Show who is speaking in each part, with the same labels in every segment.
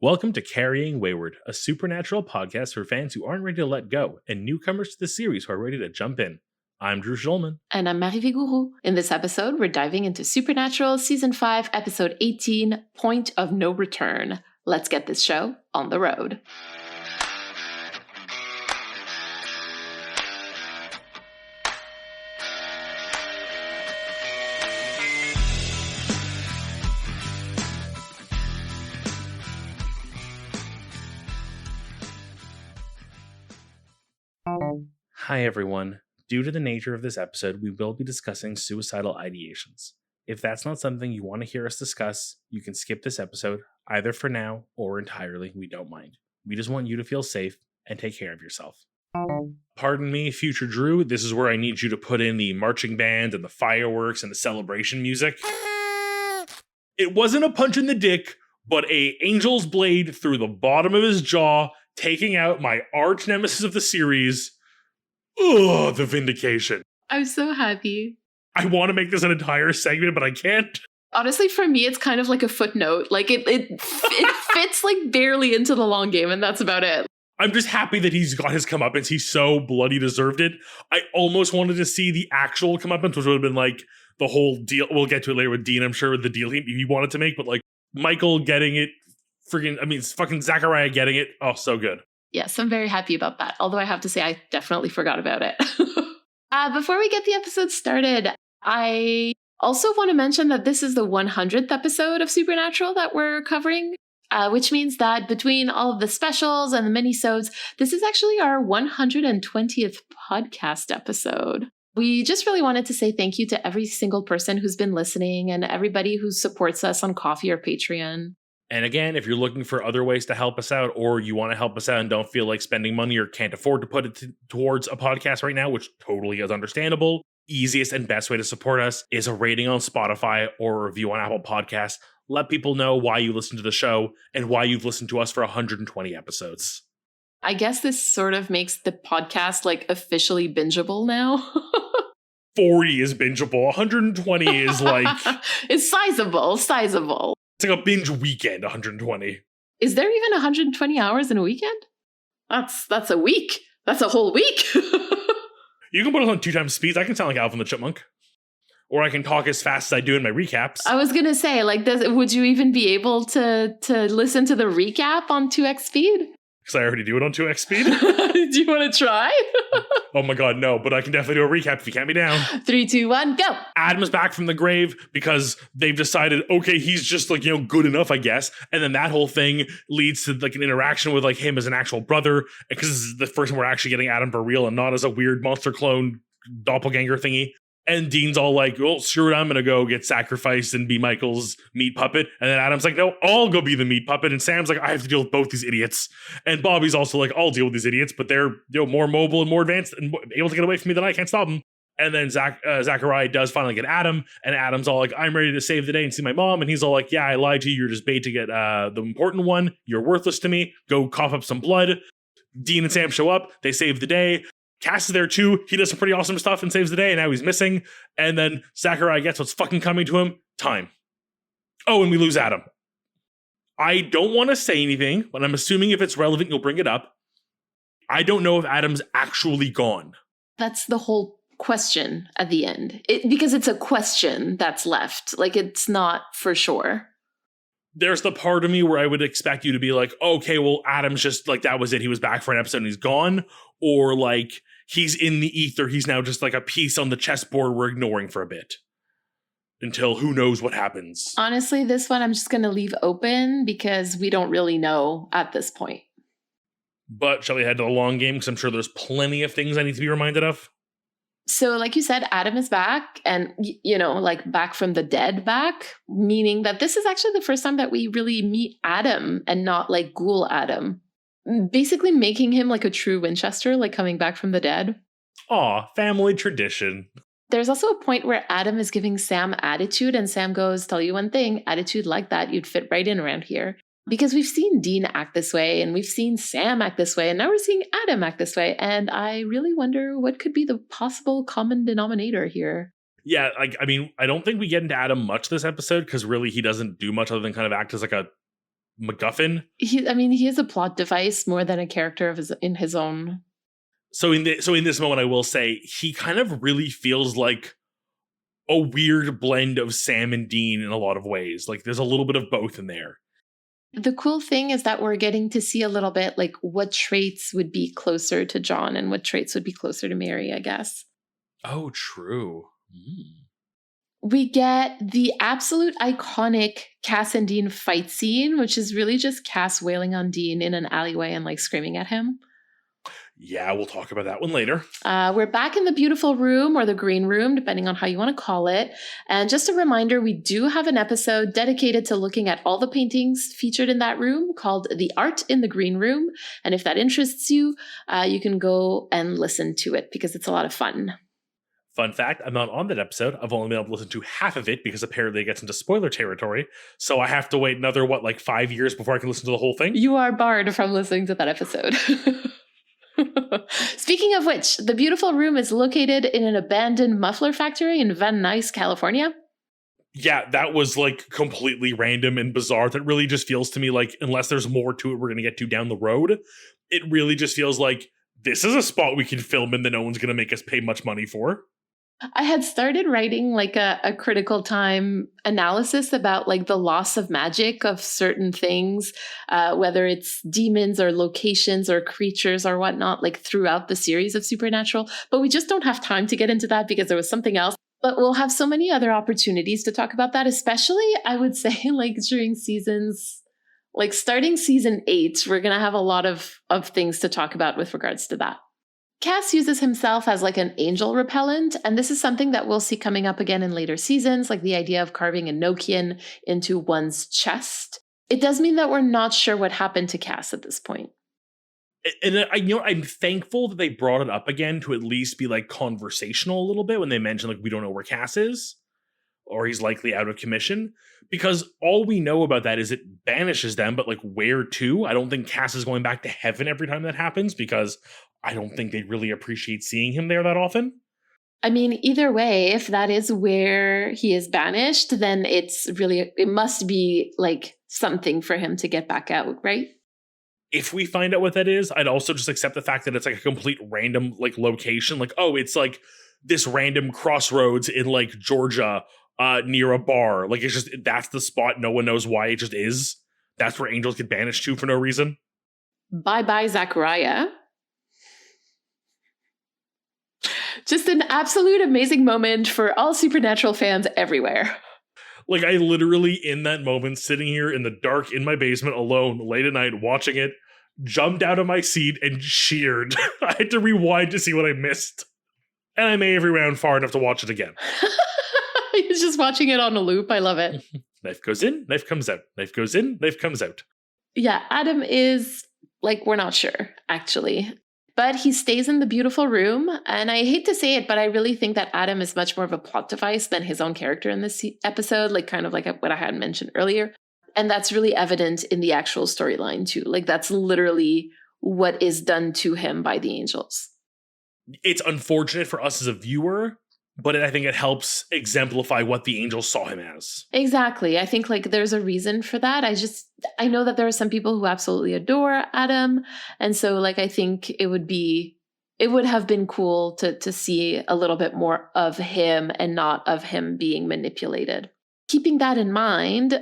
Speaker 1: Welcome to Carrying Wayward, a supernatural podcast for fans who aren't ready to let go and newcomers to the series who are ready to jump in. I'm Drew Schulman.
Speaker 2: And I'm Marie Vigourou. In this episode, we're diving into Supernatural Season 5, Episode 18, Point of No Return. Let's get this show on the road.
Speaker 1: Hi everyone. Due to the nature of this episode, we will be discussing suicidal ideations. If that's not something you want to hear us discuss, you can skip this episode, either for now or entirely, we don't mind. We just want you to feel safe and take care of yourself. Pardon me, future Drew, this is where I need you to put in the marching band and the fireworks and the celebration music. It wasn't a punch in the dick, but a angel's blade through the bottom of his jaw, taking out my arch nemesis of the series. Ugh, the vindication.
Speaker 2: I'm so happy.
Speaker 1: I want to make this an entire segment, but I can't.
Speaker 2: Honestly, for me, it's kind of like a footnote. Like it fits like barely into the long game, and that's about it.
Speaker 1: I'm just happy that he's got his comeuppance. He so bloody deserved it. I almost wanted to see the actual comeuppance, which would have been like the whole deal. We'll get to it later with Dean, I'm sure, the deal he wanted to make, but like Michael getting it, it's fucking Zachariah getting it. Oh, so good.
Speaker 2: Yes, I'm very happy about that. Although I have to say, I definitely forgot about it. Before we get the episode started, I also want to mention that this is the 100th episode of Supernatural that we're covering, which means that between all of the specials and the minisodes, this is actually our 120th podcast episode. We just really wanted to say thank you to every single person who's been listening and everybody who supports us on Ko-fi or Patreon.
Speaker 1: And again, if you're looking for other ways to help us out, or you want to help us out and don't feel like spending money or can't afford to put it towards a podcast right now, which totally is understandable, easiest and best way to support us is a rating on Spotify or a review on Apple Podcasts. Let people know why you listen to the show and why you've listened to us for 120 episodes.
Speaker 2: I guess this sort of makes the podcast like officially bingeable now.
Speaker 1: 40 is bingeable. 120 is like...
Speaker 2: It's sizable.
Speaker 1: It's like a binge weekend, 120.
Speaker 2: Is there even 120 hours in a weekend? That's a week. That's a whole week.
Speaker 1: You can put it on 2 times speeds. I can sound like Alvin the Chipmunk. Or I can talk as fast as I do in my recaps.
Speaker 2: I was going to say, like, would you even be able to listen to the recap on 2x speed?
Speaker 1: Because I already do it on 2x speed.
Speaker 2: Do you want to try?
Speaker 1: Oh my god, no, but I can definitely do a recap if you count me down.
Speaker 2: 3, 2, 1, go!
Speaker 1: Adam is back from the grave because they've decided, okay, he's just like, good enough, I guess. And then that whole thing leads to like an interaction with like him as an actual brother. Because this is the first time we're actually getting Adam for real and not as a weird monster clone doppelganger thingy. And Dean's all like, well, screw it, I'm going to go get sacrificed and be Michael's meat puppet. And then Adam's like, no, I'll go be the meat puppet. And Sam's like, I have to deal with both these idiots. And Bobby's also like, I'll deal with these idiots, but they're more mobile and more advanced and able to get away from me than I can't stop them. And then Zachariah does finally get Adam. And Adam's all like, I'm ready to save the day and see my mom. And he's all like, yeah, I lied to you. You're just bait to get the important one. You're worthless to me. Go cough up some blood. Dean and Sam show up. They save the day. Cass is there too. He does some pretty awesome stuff and saves the day, and now he's missing. And then Zachariah gets what's fucking coming to him. Time. Oh, and we lose Adam. I don't want to say anything, but I'm assuming if it's relevant, you'll bring it up. I don't know if Adam's actually gone.
Speaker 2: That's the whole question at the end. Because it's a question that's left. Like, it's not for sure.
Speaker 1: There's the part of me where I would expect you to be like, okay, well, Adam's just like, that was it. He was back for an episode and he's gone. Or like, he's in the ether. He's now just like a piece on the chessboard we're ignoring for a bit. Until who knows what happens.
Speaker 2: Honestly, this one I'm just going to leave open because we don't really know at this point.
Speaker 1: But shall we head to the long game? Because I'm sure there's plenty of things I need to be reminded of.
Speaker 2: So like you said, Adam is back and, like back from the dead back, meaning that this is actually the first time that we really meet Adam and not like Ghoul Adam. Basically making him like a true Winchester, like coming back from the dead.
Speaker 1: Aw, family tradition.
Speaker 2: There's also a point where Adam is giving Sam attitude and Sam goes, tell you one thing, attitude like that, you'd fit right in around here. Because we've seen Dean act this way and we've seen Sam act this way and now we're seeing Adam act this way. And I really wonder what could be the possible common denominator here.
Speaker 1: Yeah, I mean, I don't think we get into Adam much this episode because really he doesn't do much other than kind of act as like a MacGuffin.
Speaker 2: He is a plot device more than a character in his own.
Speaker 1: So in this moment, I will say he kind of really feels like a weird blend of Sam and Dean in a lot of ways. Like there's a little bit of both in there.
Speaker 2: The cool thing is that we're getting to see a little bit like what traits would be closer to John and what traits would be closer to Mary, I guess.
Speaker 1: Oh, true.
Speaker 2: We get the absolute iconic Cass and Dean fight scene, which is really just Cass wailing on Dean in an alleyway and like screaming at him.
Speaker 1: Yeah, we'll talk about that one later.
Speaker 2: We're back in the beautiful room or the green room, depending on how you want to call it. And just a reminder, we do have an episode dedicated to looking at all the paintings featured in that room called The Art in the Green Room. And if that interests you, you can go and listen to it because it's a lot of fun.
Speaker 1: Fun fact, I'm not on that episode. I've only been able to listen to half of it because apparently it gets into spoiler territory. So I have to wait another, 5 years before I can listen to the whole thing?
Speaker 2: You are barred from listening to that episode. Speaking of which, the beautiful room is located in an abandoned muffler factory in Van Nuys, California.
Speaker 1: Yeah, that was completely random and bizarre. That really just feels to me like, unless there's more to it we're going to get to down the road, it really just feels like this is a spot we can film in that no one's going to make us pay much money for.
Speaker 2: I had started writing a critical time analysis about the loss of magic of certain things, whether it's demons or locations or creatures or whatnot, throughout the series of Supernatural. But we just don't have time to get into that because there was something else. But we'll have so many other opportunities to talk about that, especially I would say during seasons, starting season 8, we're going to have a lot of things to talk about with regards to that. Cass uses himself as an angel repellent, and this is something that we'll see coming up again in later seasons, the idea of carving a Nokian into one's chest. It does mean that we're not sure what happened to Cass at this point.
Speaker 1: And I'm thankful that they brought it up again to at least be conversational a little bit when they mention we don't know where Cass is, or he's likely out of commission, because all we know about that is it banishes them, but where to? I don't think Cass is going back to heaven every time that happens, because I don't think they'd really appreciate seeing him there that often.
Speaker 2: Either way, if that is where he is banished, then it must be something for him to get back out, right?
Speaker 1: If we find out what that is, I'd also just accept the fact that it's a complete random location. It's this random crossroads in Georgia near a bar. It's just, that's the spot. No one knows why. It just is. That's where angels get banished to for no reason.
Speaker 2: Bye-bye, Zachariah. Just an absolute amazing moment for all Supernatural fans everywhere.
Speaker 1: I literally, in that moment, sitting here in the dark in my basement alone, late at night, watching it, jumped out of my seat and cheered. I had to rewind to see what I missed. And I may have rewound far enough to watch it again.
Speaker 2: He's just watching it on a loop. I love it.
Speaker 1: Knife goes in, knife comes out. Knife goes in, knife comes out.
Speaker 2: Yeah, Adam is, we're not sure, actually. But he stays in the beautiful room. And I hate to say it, but I really think that Adam is much more of a plot device than his own character in this episode, kind of what I had mentioned earlier. And that's really evident in the actual storyline, too. That's literally what is done to him by the angels.
Speaker 1: It's unfortunate for us as a viewer, but I think it helps exemplify what the angels saw him as.
Speaker 2: Exactly. I think there's a reason for that. I know that there are some people who absolutely adore Adam. And so I think it would have been cool to see a little bit more of him and not of him being manipulated. Keeping that in mind,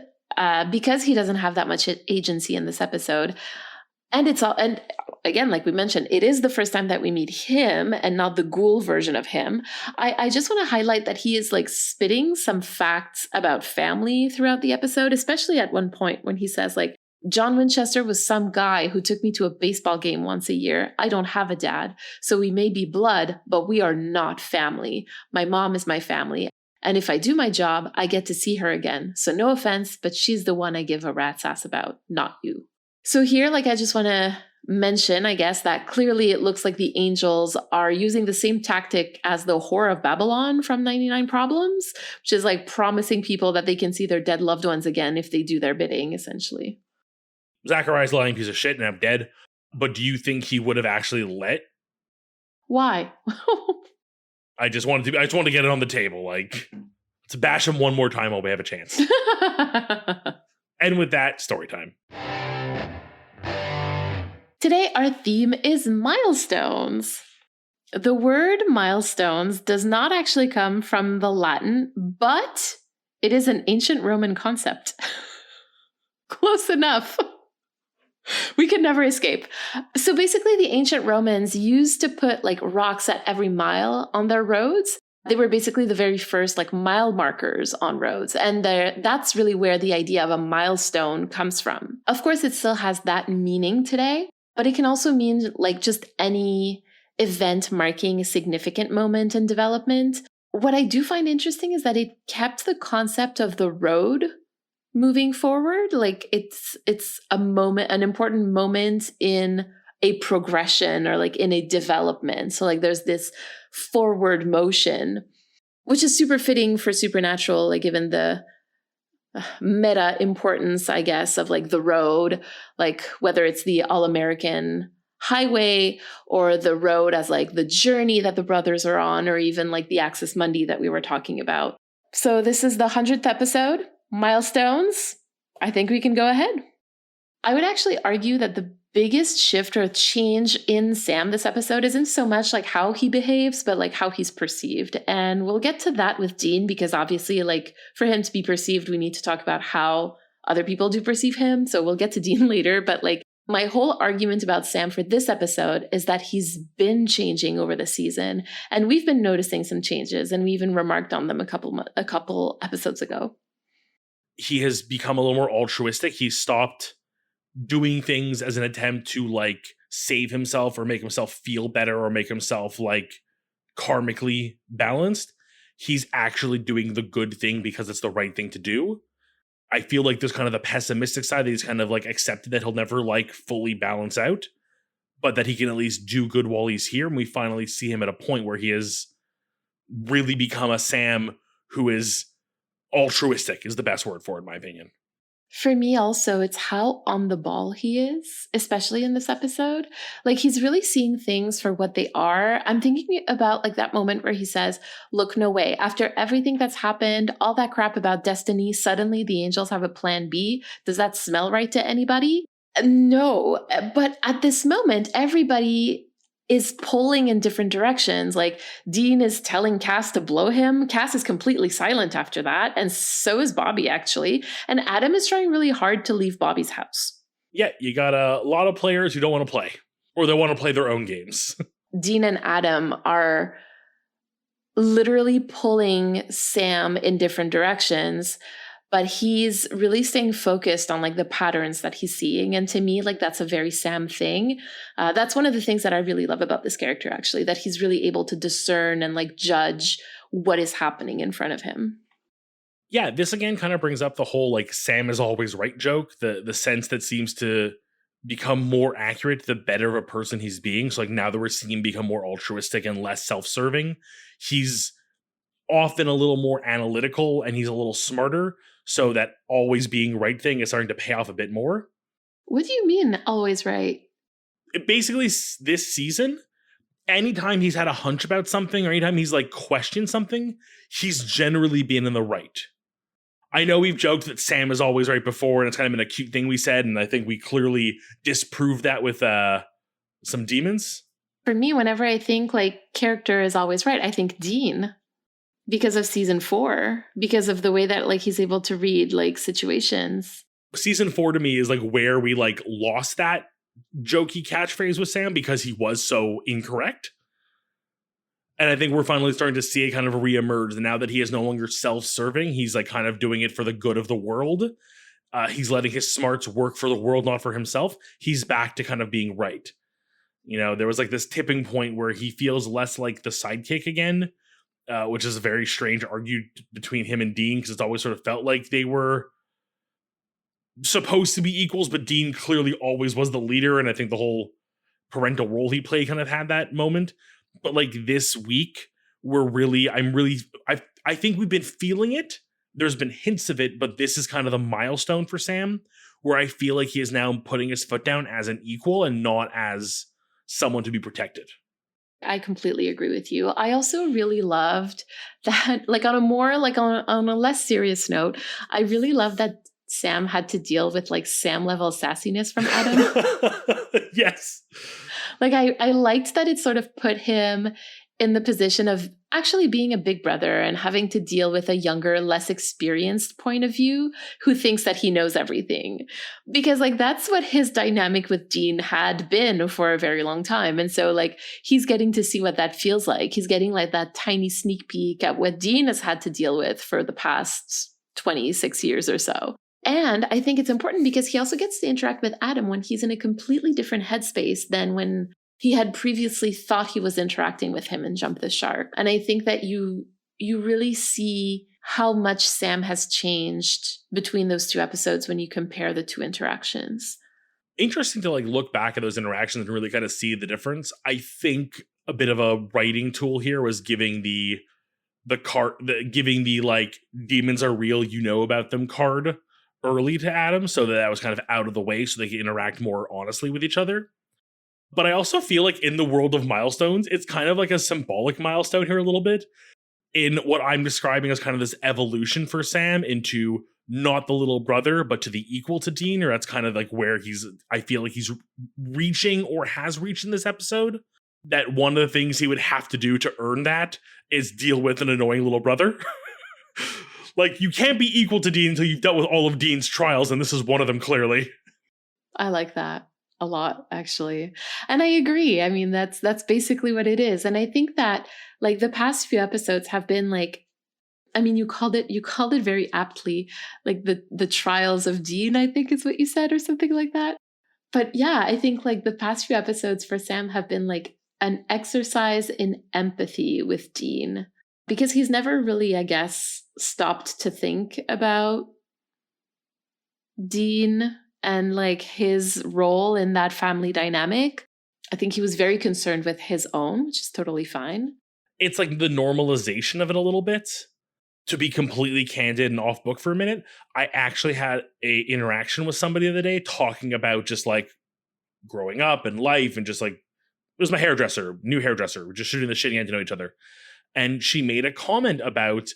Speaker 2: because he doesn't have that much agency in this episode, and again, like we mentioned, it is the first time that we meet him and not the ghoul version of him. I just want to highlight that he is spitting some facts about family throughout the episode, especially at one point when he says John Winchester was some guy who took me to a baseball game once a year. I don't have a dad, so we may be blood, but we are not family. My mom is my family. And if I do my job, I get to see her again. So no offense, but she's the one I give a rat's ass about, not you. So here, I just want to mention, I guess, that clearly it looks like the angels are using the same tactic as the Whore of Babylon from 99 Problems, which is promising people that they can see their dead loved ones again if they do their bidding, essentially.
Speaker 1: Zachariah's a lying piece of shit and I'm dead. But do you think he would have actually let?
Speaker 2: Why?
Speaker 1: I just wanted to get it on the table. Let's bash him one more time while we have a chance. And with that, story time.
Speaker 2: Today, our theme is milestones. The word milestones does not actually come from the Latin, but it is an ancient Roman concept. Close enough. We could never escape. So basically, the ancient Romans used to put like rocks at every mile on their roads. They were basically the very first like mile markers on roads. And that's really where the idea of a milestone comes from. Of course, it still has that meaning today, but it can also mean like just any event marking a significant moment in development. What I do find interesting is that it kept the concept of the road moving forward. Like it's a moment, an important moment in a progression or like in a development. So like there's this forward motion, which is super fitting for Supernatural, like given the meta importance, I guess, of like the road, like whether it's the All-American highway or the road as like the journey that the brothers are on, or even like the Axis Mundi that we were talking about. So this is the 100th episode, milestones. I think we can go ahead. I would actually argue that the biggest shift or change in Sam this episode isn't so much like how he behaves, but like how he's perceived. And we'll get to that with Dean, because obviously like for him to be perceived, we need to talk about how other people do perceive him. So we'll get to Dean later, but like my whole argument about Sam for this episode is that he's been changing over the season, and we've been noticing some changes, and we even remarked on them a couple episodes ago.
Speaker 1: He has become a little more altruistic. He's stopped doing things as an attempt to like save himself or make himself feel better or make himself like karmically balanced. He's actually doing the good thing because it's the right thing to do. I feel like there's kind of the pessimistic side that he's kind of like accepted that he'll never like fully balance out, but that he can at least do good while he's here. And we finally see him at a point where he has really become a Sam who is altruistic, is the best word for it, in my opinion.
Speaker 2: For me also, it's how on the ball he is, especially in this episode. Like he's really seeing things for what they are. I'm thinking about like that moment where he says, look, no way. After everything that's happened, all that crap about destiny, suddenly the angels have a plan B. Does that smell right to anybody? No. But at this moment, everybody is pulling in different directions. Like Dean is telling Cass to blow him. Cass is completely silent after that. And so is Bobby, actually. And Adam is trying really hard to leave Bobby's house.
Speaker 1: Yeah, you got a lot of players who don't want to play, or they want to play their own games.
Speaker 2: Dean and Adam are literally pulling Sam in different directions, but he's really staying focused on like the patterns that he's seeing. And to me, like that's a very Sam thing. That's one of the things that I really love about this character, actually, that he's really able to discern and like judge what is happening in front of him.
Speaker 1: Yeah, this again kind of brings up the whole like Sam is always right joke, the sense that seems to become more accurate the better of a person he's being. So like now that we're seeing him become more altruistic and less self-serving, he's often a little more analytical and he's a little smarter. So that always being right thing is starting to pay off a bit more.
Speaker 2: What do you mean always right?
Speaker 1: Basically, this season, anytime he's had a hunch about something or anytime he's like questioned something, he's generally been in the right. I know we've joked that Sam is always right before, and it's kind of been a cute thing we said, and I think we clearly disproved that with some demons.
Speaker 2: For me, whenever I think like character is always right, I think Dean. Because of season 4, because of the way that like he's able to read like situations.
Speaker 1: Season 4 to me is like where we like lost that jokey catchphrase with Sam because he was so incorrect. And I think we're finally starting to see it kind of reemerge. Now that he is no longer self-serving, he's like kind of doing it for the good of the world. He's letting his smarts work for the world, not for himself. He's back to kind of being right. You know, there was like this tipping point where he feels less like the sidekick again. Which is very strange argued between him and Dean because it's always sort of felt like they were supposed to be equals, but Dean clearly always was the leader, and I think the whole parental role he played kind of had that moment. But like this week, I think we've been feeling it. There's been hints of it, but this is kind of the milestone for Sam, where I feel like he is now putting his foot down as an equal and not as someone to be protected.
Speaker 2: I completely agree with you. I also really loved that, like on a more, like on a less serious note, I really love that Sam had to deal with like Sam level sassiness from Adam.
Speaker 1: Yes.
Speaker 2: Like I liked that it sort of put him in the position of actually being a big brother and having to deal with a younger, less experienced point of view who thinks that he knows everything. Because like that's what his dynamic with Dean had been for a very long time. And so like he's getting to see what that feels like. He's getting like that tiny sneak peek at what Dean has had to deal with for the past 26 years or so. And I think it's important because he also gets to interact with Adam when he's in a completely different headspace than when he had previously thought he was interacting with him in Jump the Shark. And I think that you really see how much Sam has changed between those two episodes when you compare the two interactions.
Speaker 1: Interesting to like look back at those interactions and really kind of see the difference. I think a bit of a writing tool here was giving the giving the like demons are real, you know about them card early to Adam, so that was kind of out of the way so they could interact more honestly with each other. But I also feel like in the world of milestones, it's kind of like a symbolic milestone here a little bit in what I'm describing as kind of this evolution for Sam into not the little brother, but to the equal to Dean, or that's kind of like where I feel like he's reaching or has reached in this episode. That one of the things he would have to do to earn that is deal with an annoying little brother. Like, you can't be equal to Dean until you've dealt with all of Dean's trials, and this is one of them, clearly.
Speaker 2: I like that a lot, actually. And I agree. I mean, that's basically what it is. And I think that, like, the past few episodes have been, like, I mean, you called it very aptly, like, the trials of Dean, I think is what you said, or something like that. But yeah, I think, like, the past few episodes for Sam have been, like, an exercise in empathy with Dean. Because he's never really, I guess, stopped to think about Dean and like his role in that family dynamic. I think he was very concerned with his own, which is totally fine.
Speaker 1: It's like the normalization of it a little bit. To be completely candid and off book for a minute, I actually had a interaction with somebody the other day talking about just like growing up and life and just like, it was my new hairdresser. We're just shooting the shit and getting to know each other. And she made a comment about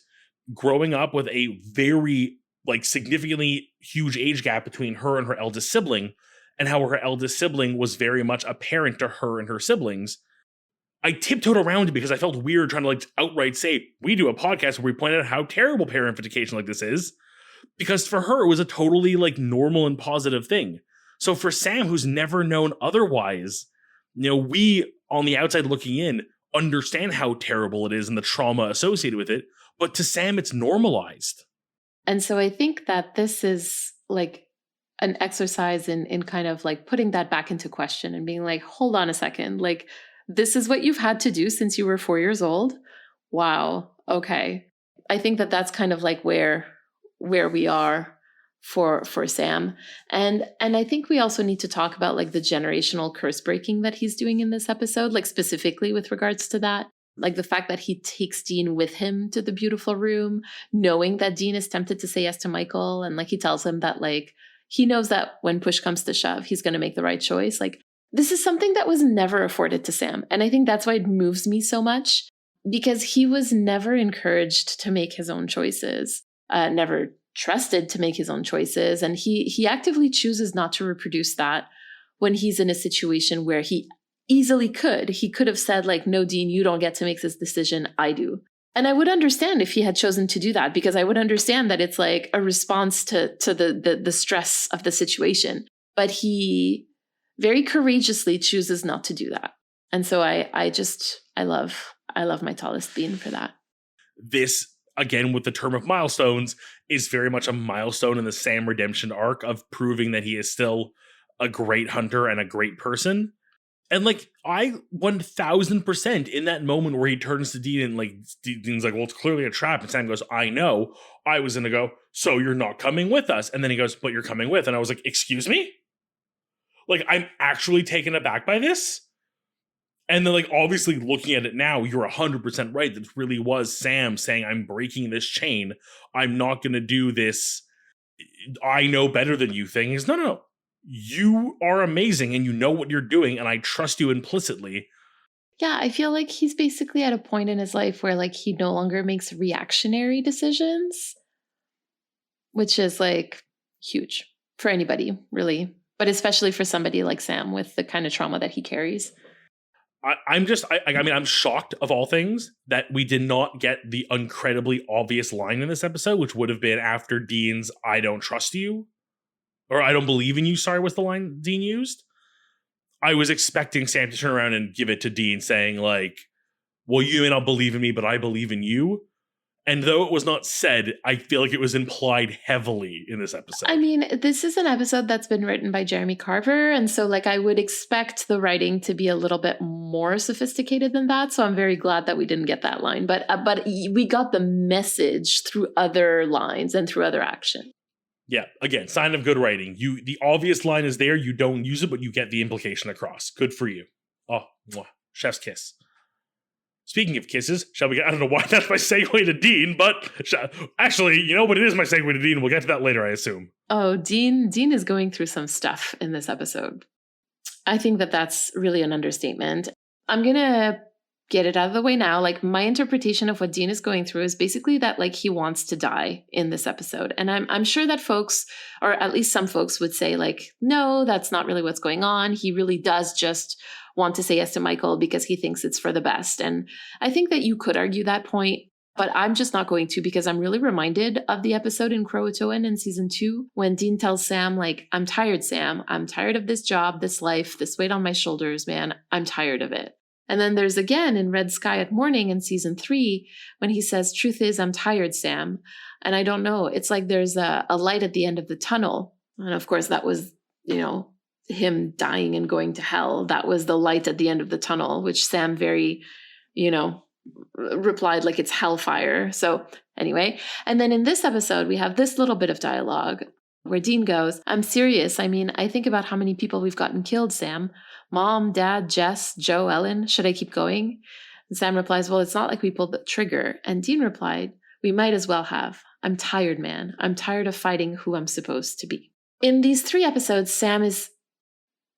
Speaker 1: growing up with a very like significantly huge age gap between her and her eldest sibling, and how her eldest sibling was very much a parent to her and her siblings. I tiptoed around it because I felt weird trying to like outright say, we do a podcast where we point out how terrible parentification like this is. Because for her, it was a totally like normal and positive thing. So for Sam, who's never known otherwise, you know, we on the outside looking in understand how terrible it is and the trauma associated with it. But to Sam, it's normalized.
Speaker 2: And so I think that this is like an exercise in kind of like putting that back into question and being like, hold on a second, like this is what you've had to do since you were 4 years old. Wow. Okay. I think that that's kind of like where we are for Sam. And I think we also need to talk about like the generational curse breaking that he's doing in this episode, like specifically with regards to that. Like the fact that he takes Dean with him to the beautiful room, knowing that Dean is tempted to say yes to Michael. And like he tells him that like he knows that when push comes to shove, he's going to make the right choice. Like this is something that was never afforded to Sam. And I think that's why it moves me so much, because he was never encouraged to make his own choices, never trusted to make his own choices. And he actively chooses not to reproduce that when he's in a situation where he easily could. He could have said like, no, Dean, you don't get to make this decision. I do. And I would understand if he had chosen to do that, because I would understand that it's like a response to the stress of the situation. But he very courageously chooses not to do that. And so I love my tallest bean for that.
Speaker 1: This, again, with the term of milestones, is very much a milestone in the Sam redemption arc of proving that he is still a great hunter and a great person. And like, I 1000% in that moment where he turns to Dean and like, Dean's like, well, it's clearly a trap. And Sam goes, I know. I was going to go, so you're not coming with us. And then he goes, but you're coming with. And I was like, excuse me? Like, I'm actually taken aback by this. And then like, obviously looking at it now, you're 100% right. This really was Sam saying, I'm breaking this chain. I'm not going to do this. I know better than you thing. He's no. You are amazing and you know what you're doing, and I trust you implicitly.
Speaker 2: Yeah, I feel like he's basically at a point in his life where like he no longer makes reactionary decisions, which is like huge for anybody, really, but especially for somebody like Sam with the kind of trauma that he carries.
Speaker 1: I'm shocked of all things that we did not get the incredibly obvious line in this episode, which would have been after Dean's "I don't trust you," or "I don't believe in you." Sorry, was the line Dean used? I was expecting Sam to turn around and give it to Dean, saying like, "Well, you may not believe in me, but I believe in you." And though it was not said, I feel like it was implied heavily in this episode.
Speaker 2: I mean, this is an episode that's been written by Jeremy Carver. And so, like, I would expect the writing to be a little bit more sophisticated than that. So I'm very glad that we didn't get that line. But we got the message through other lines and through other action.
Speaker 1: Yeah, again, sign of good writing. The obvious line is there. You don't use it, but you get the implication across. Good for you. Oh, mwah, chef's kiss. Speaking of kisses, shall we get, I don't know why that's my segue to Dean, but actually, you know what, it is my segue to Dean. We'll get to that later, I assume.
Speaker 2: Oh, Dean is going through some stuff in this episode. I think that that's really an understatement. I'm going to get it out of the way now. Like, my interpretation of what Dean is going through is basically that, like, he wants to die in this episode. And I'm sure that folks, or at least some folks, would say, like, no, that's not really what's going on. He really does just want to say yes to Michael because he thinks it's for the best. And I think that you could argue that point, but I'm just not going to, because I'm really reminded of the episode in Croatoan in season 2 when Dean tells Sam, like, I'm tired, Sam. I'm tired of this job, this life, this weight on my shoulders, man. I'm tired of it. And then there's again in Red Sky at Morning in season 3 when he says, truth is, I'm tired, Sam. And I don't know. It's like there's a light at the end of the tunnel. And of course, that was, him dying and going to hell. That was the light at the end of the tunnel, which Sam very, replied like it's hellfire. So anyway, and then in this episode, we have this little bit of dialogue where Dean goes, I'm serious. I mean, I think about how many people we've gotten killed, Sam. Mom, Dad, Jess, Joe, Ellen. Should I keep going? And Sam replies, well, it's not like we pulled the trigger. And Dean replied, we might as well have. I'm tired, man. I'm tired of fighting who I'm supposed to be. In these 3 episodes, Sam is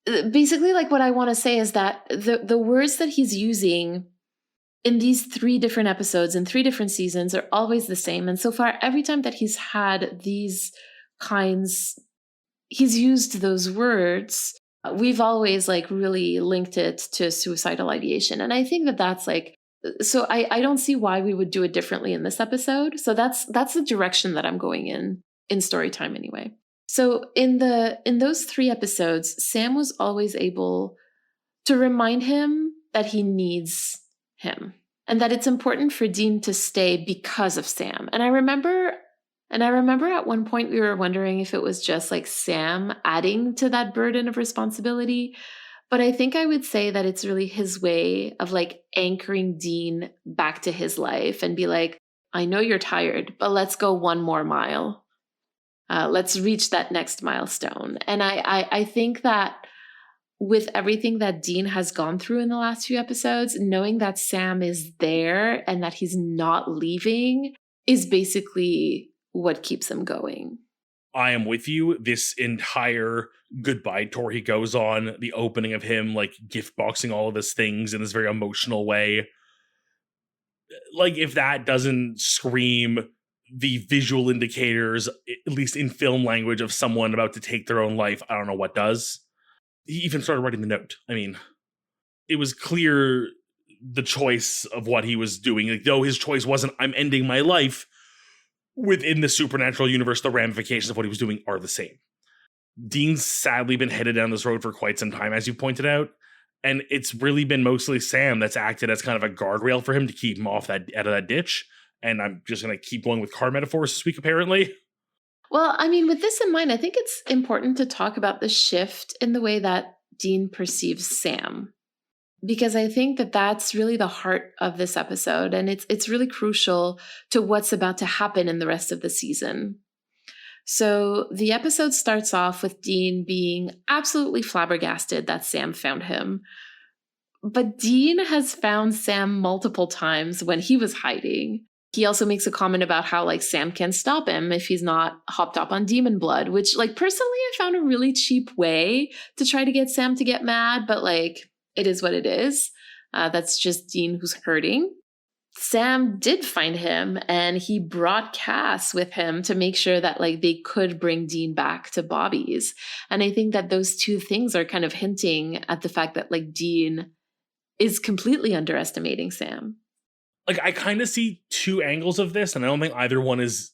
Speaker 2: basically, like, what I want to say is that the words that he's using in these 3 different episodes in 3 different seasons are always the same. And so far, every time that he's had these kinds, he's used those words, we've always, like, really linked it to suicidal ideation. And I think that that's like, so I don't see why we would do it differently in this episode. So that's the direction that I'm going in story time anyway. So in those 3 episodes, Sam was always able to remind him that he needs him and that it's important for Dean to stay because of Sam. And I remember at one point we were wondering if it was just like Sam adding to that burden of responsibility. But I think I would say that it's really his way of, like, anchoring Dean back to his life and be like, I know you're tired, but let's go 1 more mile. Let's reach that next milestone. And I think that with everything that Dean has gone through in the last few episodes, knowing that Sam is there and that he's not leaving is basically what keeps him going.
Speaker 1: I am with you. This entire goodbye tour he goes on, the opening of him, like, gift boxing all of his things in this very emotional way. Like, if that doesn't scream the visual indicators, at least in film language, of someone about to take their own life, I don't know what does. He even started writing the note. I mean, it was clear the choice of what he was doing. Like, though his choice wasn't, I'm ending my life, within the supernatural universe, the ramifications of what he was doing are the same. Dean's sadly been headed down this road for quite some time, as you pointed out. And it's really been mostly Sam that's acted as kind of a guardrail for him to keep him out of that ditch. And I'm just going to keep going with car metaphors this week, apparently.
Speaker 2: Well, I mean, with this in mind, I think it's important to talk about the shift in the way that Dean perceives Sam, because I think that that's really the heart of this episode. And it's really crucial to what's about to happen in the rest of the season. So the episode starts off with Dean being absolutely flabbergasted that Sam found him. But Dean has found Sam multiple times when he was hiding. He also makes a comment about how, like, Sam can stop him if he's not hopped up on demon blood, which, like, personally, I found a really cheap way to try to get Sam to get mad, but, like, it is what it is. That's just Dean who's hurting. Sam did find him, and he brought Cass with him to make sure that like they could bring Dean back to Bobby's. And I think that those two things are kind of hinting at the fact that like Dean is completely underestimating Sam.
Speaker 1: Like, I kind of see two angles of this, and I don't think either one is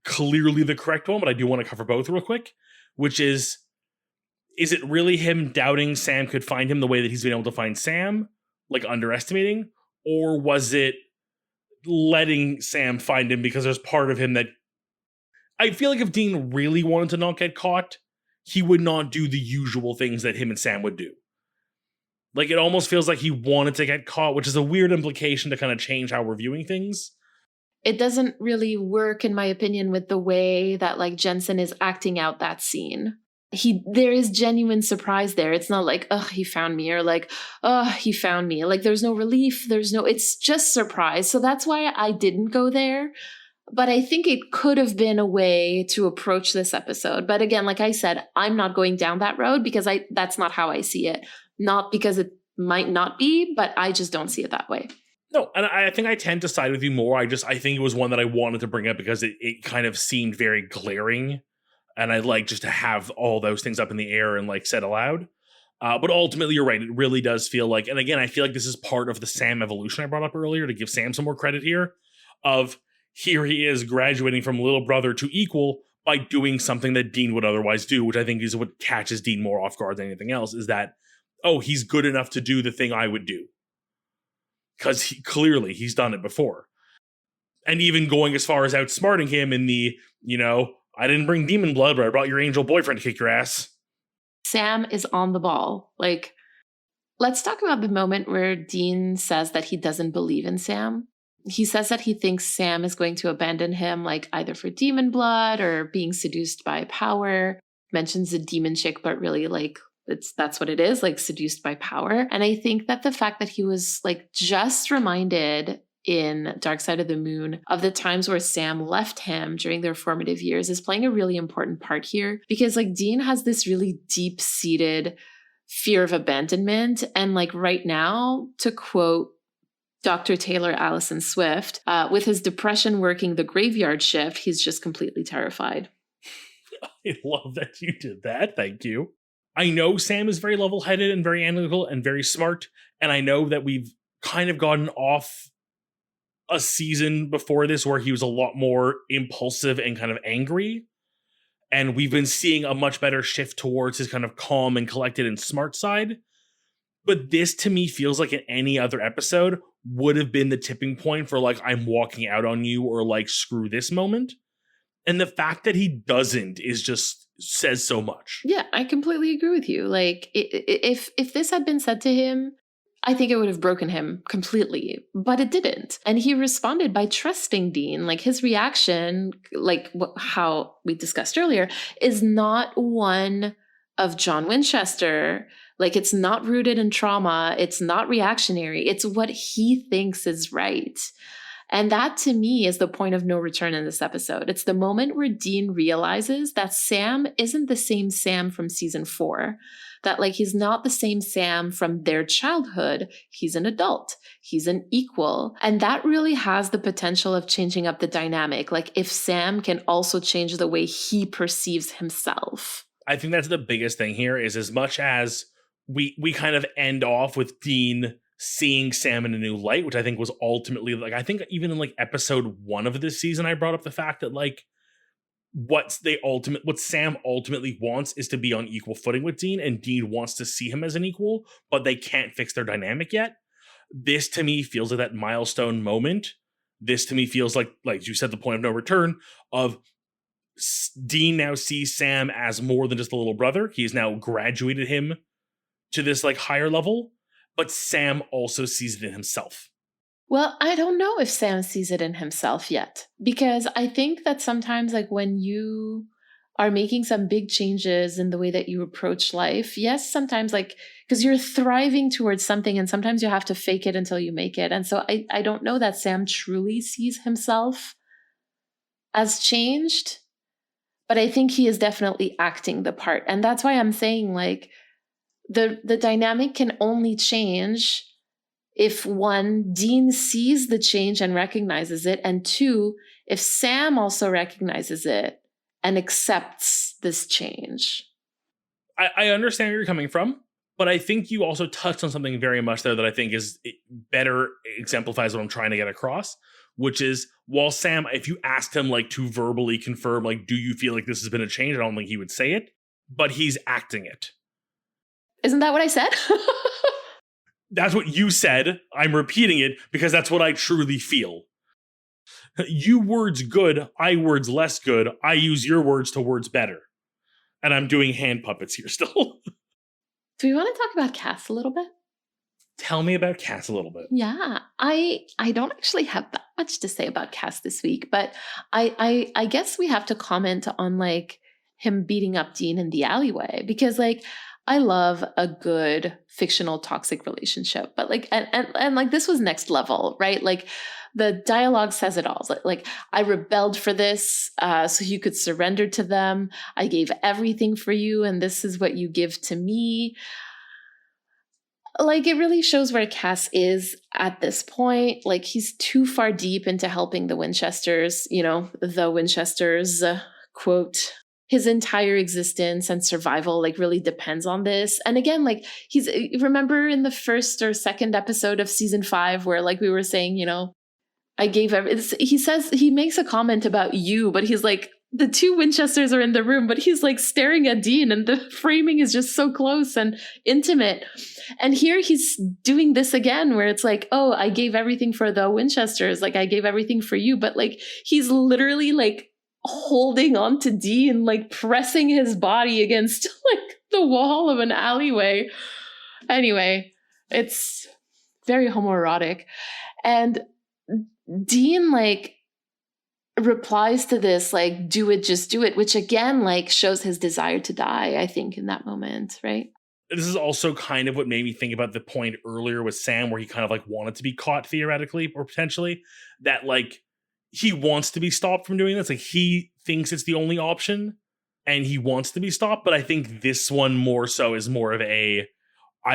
Speaker 1: clearly the correct one, but I do want to cover both real quick, which is it really him doubting Sam could find him the way that he's been able to find Sam, like underestimating? Or was it letting Sam find him because there's part of him that I feel like if Dean really wanted to not get caught, he would not do the usual things that him and Sam would do. Like, it almost feels like he wanted to get caught, which is a weird implication to kind of change how we're viewing things.
Speaker 2: It doesn't really work, in my opinion, with the way that like Jensen is acting out that scene. There is genuine surprise there. It's not like, oh, he found me, or like, oh, he found me. Like, there's no relief. It's just surprise. So that's why I didn't go there. But I think it could have been a way to approach this episode. But again, like I said, I'm not going down that road because that's not how I see it. Not because it might not be, but I just don't see it that way.
Speaker 1: No, and I think I tend to side with you more. I think it was one that I wanted to bring up because it kind of seemed very glaring. And I'd like just to have all those things up in the air and like said aloud. But ultimately, you're right. It really does feel like, and again, I feel like this is part of the Sam evolution I brought up earlier to give Sam some more credit here of here he is graduating from little brother to equal by doing something that Dean would otherwise do, which I think is what catches Dean more off guard than anything else, is that, oh, he's good enough to do the thing I would do. Because clearly he's done it before. And even going as far as outsmarting him in the, I didn't bring demon blood, but I brought your angel boyfriend to kick your ass.
Speaker 2: Sam is on the ball. Like, let's talk about the moment where Dean says that he doesn't believe in Sam. He says that he thinks Sam is going to abandon him, like either for demon blood or being seduced by power. Mentions a demon chick, but really like that's what it is, like seduced by power. And I think that the fact that he was like just reminded in Dark Side of the Moon of the times where Sam left him during their formative years is playing a really important part here, because like Dean has this really deep-seated fear of abandonment. And like right now, to quote Dr. Taylor Allison Swift, with his depression working the graveyard shift, he's just completely terrified.
Speaker 1: I love that you did that. Thank you. I know Sam is very level-headed and very analytical and very smart. And I know that we've kind of gotten off a season before this where he was a lot more impulsive and kind of angry. And we've been seeing a much better shift towards his kind of calm and collected and smart side. But this to me feels like in any other episode would have been the tipping point for like, I'm walking out on you, or like, screw this moment. And the fact that he doesn't is just says so much.
Speaker 2: Yeah, I completely agree with you. Like if this had been said to him, I think it would have broken him completely, but it didn't. And he responded by trusting Dean. Like his reaction, like how we discussed earlier, is not one of John Winchester. Like it's not rooted in trauma. It's not reactionary. It's what he thinks is right. And that to me is the point of no return in this episode. It's the moment where Dean realizes that Sam isn't the same Sam from season 4. That like he's not the same Sam from their childhood. He's an adult. He's an equal. And that really has the potential of changing up the dynamic. Like if Sam can also change the way he perceives himself.
Speaker 1: I think that's the biggest thing here, is as much as we kind of end off with Dean seeing Sam in a new light, which I think was ultimately like, I think even in like episode 1 of this season, I brought up the fact that like what Sam ultimately wants is to be on equal footing with Dean, and Dean wants to see him as an equal, but they can't fix their dynamic yet. This to me feels like that milestone moment. This to me feels like you said, the point of no return of Dean now sees Sam as more than just a little brother. He's now graduated him to this like higher level, but Sam also sees it in himself.
Speaker 2: Well, I don't know if Sam sees it in himself yet, because I think that sometimes like when you are making some big changes in the way that you approach life, yes, sometimes like, because you're thriving towards something and sometimes you have to fake it until you make it. And so I don't know that Sam truly sees himself as changed, but I think he is definitely acting the part. And that's why I'm saying like the dynamic can only change if one, Dean sees the change and recognizes it, and two, if Sam also recognizes it and accepts this change.
Speaker 1: I understand where you're coming from, but I think you also touched on something very much there that I think is better exemplifies what I'm trying to get across, which is while Sam, if you asked him like to verbally confirm, like, do you feel like this has been a change? I don't think he would say it, but he's acting it.
Speaker 2: Isn't that what I said?
Speaker 1: That's what you said. I'm repeating it because that's what I truly feel. You words good, I words less good. I use your words to words better. And I'm doing hand puppets here still.
Speaker 2: Do we want to talk about Cass a little bit?
Speaker 1: Tell me about Cass a little bit.
Speaker 2: Yeah, I don't actually have that much to say about Cass this week, but I guess we have to comment on like him beating up Dean in the alleyway, because like I love a good fictional toxic relationship, but like and like this was next level, right? Like the dialogue says it all. Like I rebelled for this, so you could surrender to them. I gave everything for you, and this is what you give to me. Like it really shows where Cass is at this point. Like he's too far deep into helping the Winchesters, the Winchesters, quote, his entire existence and survival like really depends on this. And again, like remember in the first or second episode of season 5 where like we were saying, I gave he makes a comment about you, but he's like, the two Winchesters are in the room, but he's like staring at Dean and the framing is just so close and intimate. And here he's doing this again where it's like, oh, I gave everything for the Winchesters. Like I gave everything for you. But like, he's literally like holding on to Dean, like pressing his body against like the wall of an alleyway. Anyway, it's very homoerotic. And Dean like replies to this like, do it, just do it, which again like shows his desire to die, I think, in that moment, right?
Speaker 1: This is also kind of what made me think about the point earlier with Sam where he kind of like wanted to be caught theoretically or potentially, that like he wants to be stopped from doing this. Like he thinks it's the only option and he wants to be stopped. But I think this one more so is more of I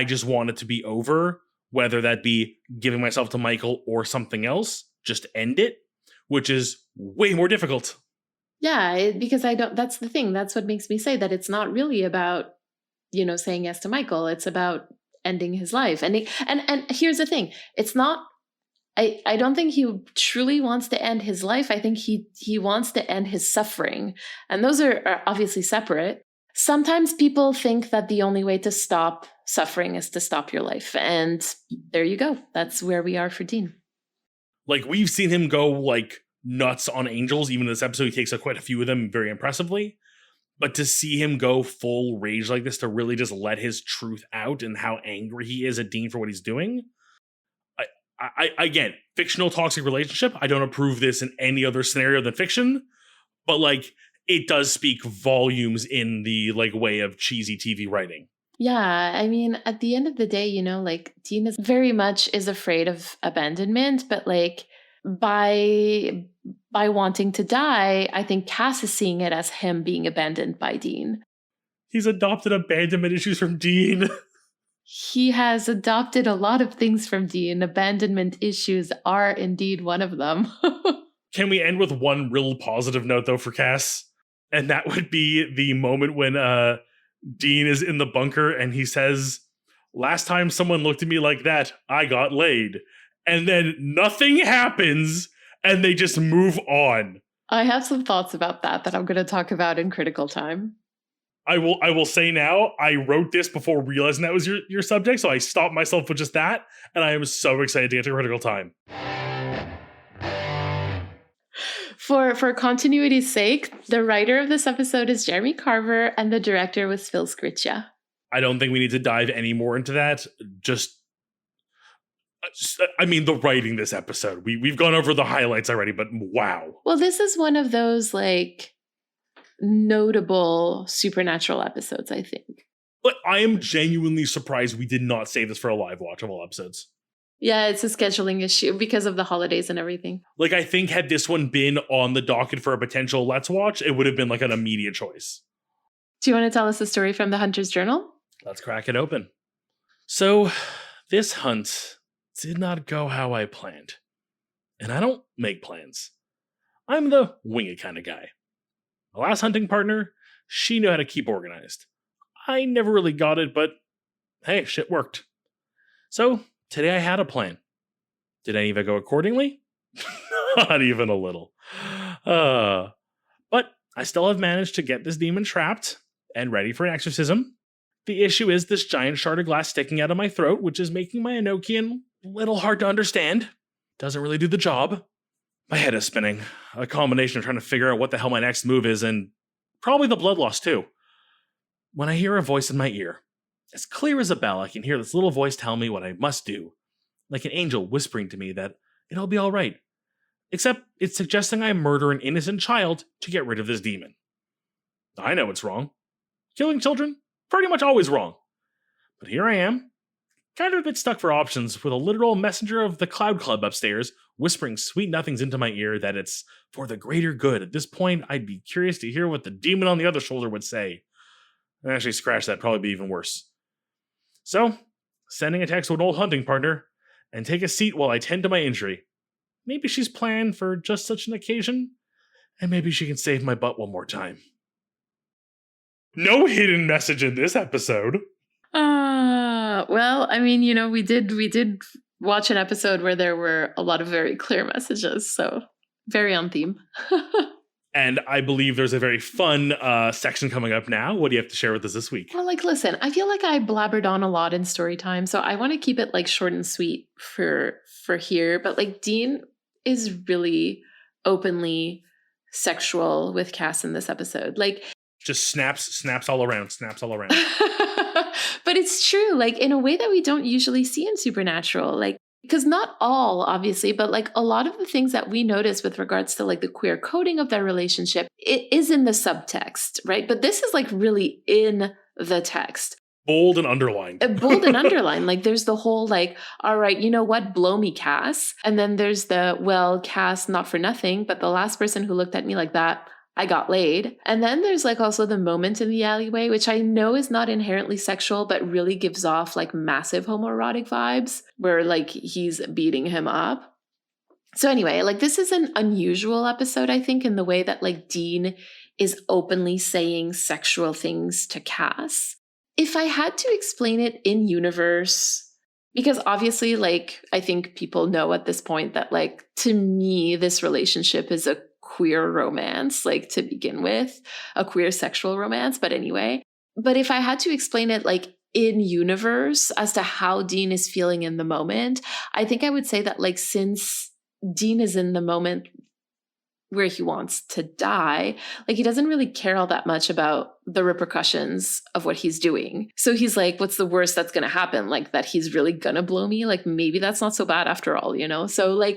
Speaker 1: just want it to be over, whether that be giving myself to Michael or something else, just end it, which is way more difficult.
Speaker 2: Yeah, because that's the thing. That's what makes me say that it's not really about, saying yes to Michael. It's about ending his life. And here's the thing. It's not, I don't think he truly wants to end his life. I think he wants to end his suffering. And those are obviously separate. Sometimes people think that the only way to stop suffering is to stop your life. And there you go. That's where we are for Dean.
Speaker 1: Like we've seen him go like nuts on angels. Even in this episode, he takes quite a few of them very impressively. But to see him go full rage like this, to really just let his truth out and how angry he is at Dean for what he's doing. I again, fictional toxic relationship. I don't approve this in any other scenario than fiction, but like it does speak volumes in the like way of cheesy TV writing.
Speaker 2: Yeah, I mean, at the end of the day, like Dean is very much is afraid of abandonment, but like by wanting to die, I think Cass is seeing it as him being abandoned by Dean.
Speaker 1: He's adopted abandonment issues from Dean.
Speaker 2: He has adopted a lot of things from Dean. Abandonment issues are indeed one of them.
Speaker 1: Can we end with one real positive note, though, for Cass? And that would be the moment when Dean is in the bunker and he says, last time someone looked at me like that, I got laid. And then nothing happens and they just move on.
Speaker 2: I have some thoughts about that I'm going to talk about in Critical Time.
Speaker 1: I will say now, I wrote this before realizing that was your subject, so I stopped myself with just that, and I am so excited to get to Critical Time.
Speaker 2: For continuity's sake, the writer of this episode is Jeremy Carver, and the director was Phil Sgriccia.
Speaker 1: I don't think we need to dive any more into that. The writing this episode. We've gone over the highlights already, but wow.
Speaker 2: Well, this is one of those, like, notable Supernatural episodes, I think.
Speaker 1: But I am genuinely surprised we did not save this for a live watch of all episodes.
Speaker 2: Yeah, it's a scheduling issue because of the holidays and everything.
Speaker 1: Like, I think had this one been on the docket for a potential Let's Watch, it would have been like an immediate choice.
Speaker 2: Do you want to tell us a story from the Hunter's Journal?
Speaker 1: Let's crack it open. So, this hunt did not go how I planned. And I don't make plans. I'm the wing it kind of guy. My last hunting partner, she knew how to keep organized. I never really got it, but hey, shit worked. So today I had a plan. Did any of it go accordingly? Not even a little. But I still have managed to get this demon trapped and ready for an exorcism. The issue is this giant shard of glass sticking out of my throat, which is making my Enochian a little hard to understand. Doesn't really do the job. My head is spinning. A combination of trying to figure out what the hell my next move is and probably the blood loss too. When I hear a voice in my ear, as clear as a bell, I can hear this little voice tell me what I must do. Like an angel whispering to me that it'll be all right. Except it's suggesting I murder an innocent child to get rid of this demon. I know it's wrong. Killing children? Pretty much always wrong. But here I am, kind of a bit stuck for options with a literal messenger of the Cloud Club upstairs whispering sweet nothings into my ear that it's for the greater good. At this point, I'd be curious to hear what the demon on the other shoulder would say. Actually, scratch that, probably be even worse. So, sending a text to an old hunting partner, and take a seat while I tend to my injury. Maybe she's planned for just such an occasion, and maybe she can save my butt one more time. No hidden message in this episode.
Speaker 2: Well, I mean, we did watch an episode where there were a lot of very clear messages, so very on theme.
Speaker 1: And I believe there's a very fun section coming up now. What do you have to share with us this week?
Speaker 2: Well, listen, I feel like I blabbered on a lot in story time, so I want to keep it short and sweet for here. But Dean is really openly sexual with Cass in this episode.
Speaker 1: Just snaps all around.
Speaker 2: But it's true, in a way that we don't usually see in Supernatural. Because not all, obviously, but a lot of the things that we notice with regards to the queer coding of their relationship, it is in the subtext, right? But this is really in the text.
Speaker 1: Bold and underlined.
Speaker 2: Bold and underlined. There's the whole all right, you know what? Blow me, Cass. And then there's the, well, Cass, not for nothing, but the last person who looked at me like that, I got laid. And then there's also the moment in the alleyway, which I know is not inherently sexual, but really gives off massive homoerotic vibes where he's beating him up. So anyway, this is an unusual episode, I think, in the way that Dean is openly saying sexual things to Cass. If I had to explain it in universe, because obviously, I think people know at this point that to me, this relationship is a queer romance, to begin with, a queer sexual romance. But anyway, if I had to explain it in universe as to how Dean is feeling in the moment, I think I would say that since Dean is in the moment where he wants to die, he doesn't really care all that much about the repercussions of what he's doing. So he's what's the worst that's going to happen? That he's really going to blow me? Maybe that's not so bad after all, So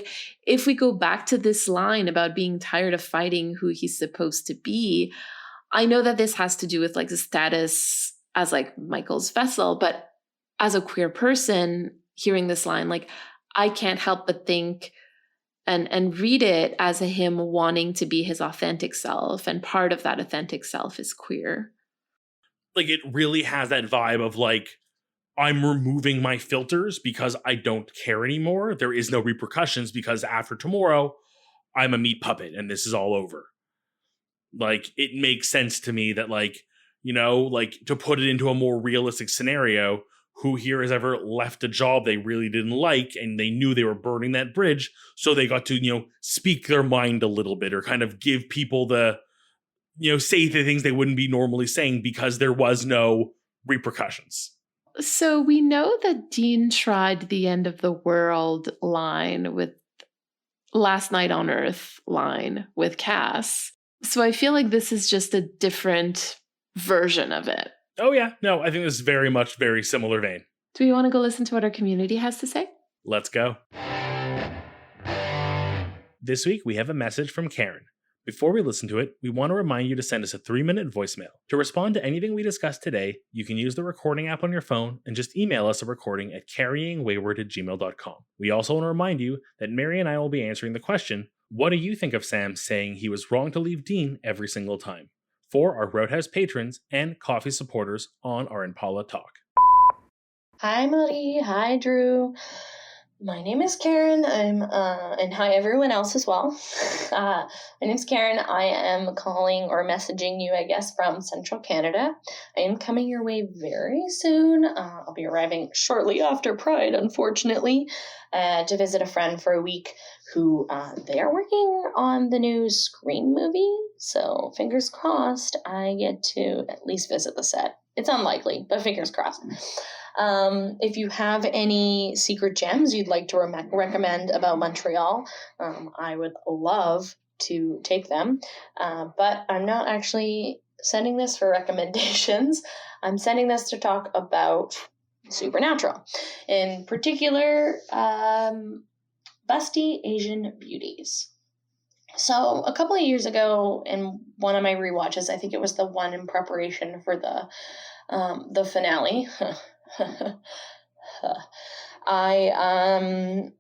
Speaker 2: if we go back to this line about being tired of fighting who he's supposed to be, I know that this has to do with the status as Michael's vessel, but as a queer person hearing this line, I can't help but think and read it as him wanting to be his authentic self. And part of that authentic self is queer.
Speaker 1: It really has that vibe of I'm removing my filters because I don't care anymore. There is no repercussions because after tomorrow, I'm a meat puppet and this is all over. It makes sense to me that to put it into a more realistic scenario, who here has ever left a job they really didn't like and they knew they were burning that bridge, so they got to, speak their mind a little bit or kind of give people the, say the things they wouldn't be normally saying because there was no repercussions.
Speaker 2: So we know that Dean tried the end of the world line with Last Night on Earth line with Cass. So I feel this is just a different version of it.
Speaker 1: Oh, yeah. No, I think this is very much very similar vein.
Speaker 2: Do we want to go listen to what our community has to say?
Speaker 1: Let's go. This week, we have a message from Karen. Before we listen to it, we want to remind you to send us a 3-minute voicemail. To respond to anything we discussed today, you can use the recording app on your phone and just email us a recording at carryingwayward@gmail.com. We also want to remind you that Mary and I will be answering the question, what do you think of Sam saying he was wrong to leave Dean every single time? For our Roadhouse patrons and coffee supporters on our Impala Talk.
Speaker 3: Hi, Marie. Hi, Drew. My name is Karen. And hi everyone else as well. My name's Karen. I am calling or messaging you, I guess, from Central Canada. I am coming your way very soon. I'll be arriving shortly after Pride, unfortunately, to visit a friend for a week who they are working on the new Scream movie. So fingers crossed I get to at least visit the set. It's unlikely, but fingers crossed. If you have any secret gems you'd like to recommend about Montreal, I would love to take them. But I'm not actually sending this for recommendations. I'm sending this to talk about Supernatural. In particular, Busty Asian Beauties. So a couple of years ago, in one of my rewatches, I think it was the one in preparation for the finale. I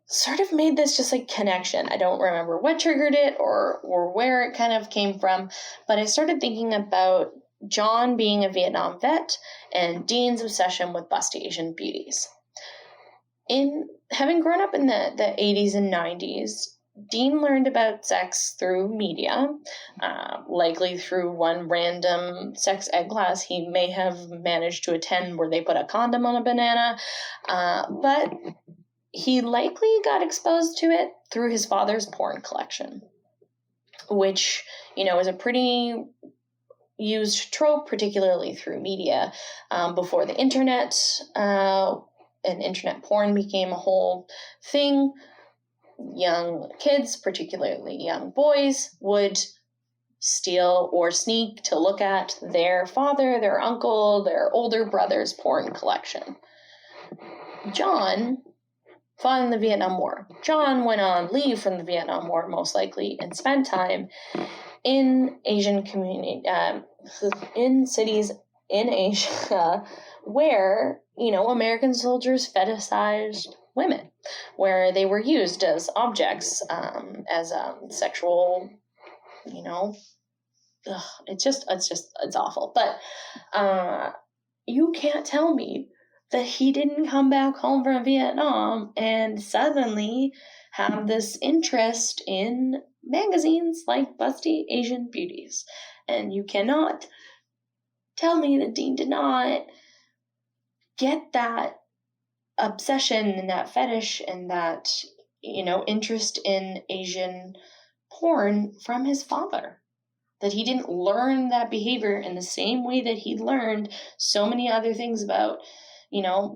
Speaker 3: sort of made this just like connection. I don't remember what triggered it or where it kind of came from, but I started thinking about John being a Vietnam vet and Dean's obsession with busty Asian beauties. In having grown up in the 80s and 90s, Dean learned about sex through media, likely through one random sex ed class he may have managed to attend where they put a condom on a banana, but he likely got exposed to it through his father's porn collection, which, is a pretty used trope, particularly through media, before the internet, and internet porn became a whole thing. Young kids, particularly young boys, would steal or sneak to look at their father, their uncle, their older brother's porn collection. John fought in the Vietnam War. John went on leave from the Vietnam War, most likely, and spent time in Asian community, in cities in Asia where, American soldiers fetishized women, where they were used as objects, as sexual, it's awful. But you can't tell me that he didn't come back home from Vietnam and suddenly have this interest in magazines like Busty Asian Beauties. And you cannot tell me that Dean did not get that obsession and that fetish and that, interest in Asian porn from his father. That he didn't learn that behavior in the same way that he learned so many other things about,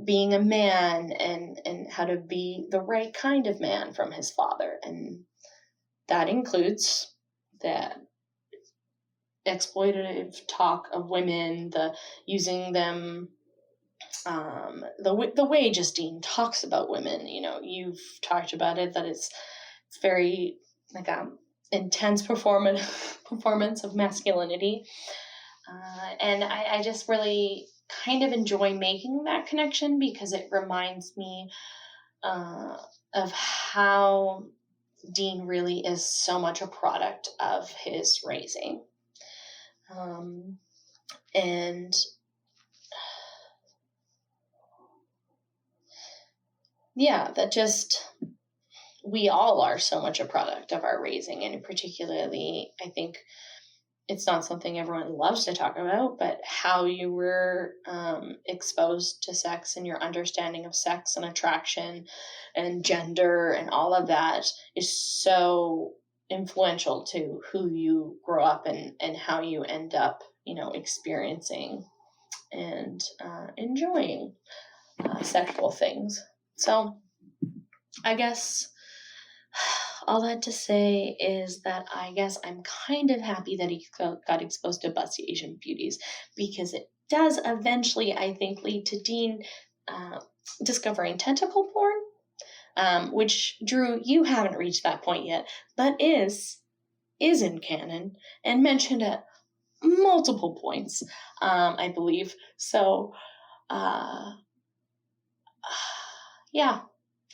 Speaker 3: being a man and how to be the right kind of man from his father. And that includes that exploitative talk of women, the using them, the way Justine talks about women. You've talked about it, that it's very like intense performance of masculinity, and I just really kind of enjoy making that connection because it reminds me of how Dean really is so much a product of his raising. And yeah, that just, we all are so much a product of our raising, and particularly, I think it's not something everyone loves to talk about, but how you were exposed to sex and your understanding of sex and attraction and gender and all of that is so influential to who you grow up and how you end up, experiencing and enjoying sexual things. So I guess all that to say is that I guess I'm kind of happy that he got exposed to Busty Asian Beauties, because it does eventually, I think, lead to Dean discovering tentacle porn, which, Drew, you haven't reached that point yet, but is in canon and mentioned at multiple points, I believe. So, yeah.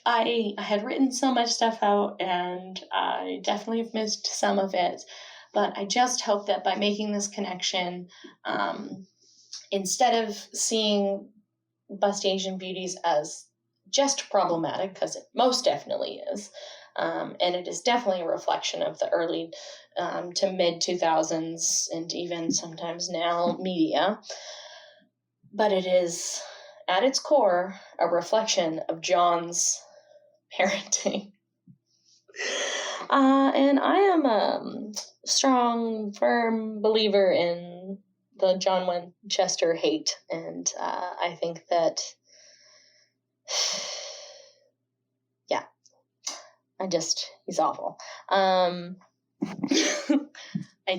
Speaker 3: I had written so much stuff out, and I definitely have missed some of it, but I just hope that by making this connection, instead of seeing Busty Asian Beauties as just problematic, because it most definitely is. And it is definitely a reflection of the early to mid 2000s and even sometimes now media. But it is, at its core, a reflection of John's parenting. And I am a strong, firm believer in the John Winchester hate. And I think that, yeah, he's awful. I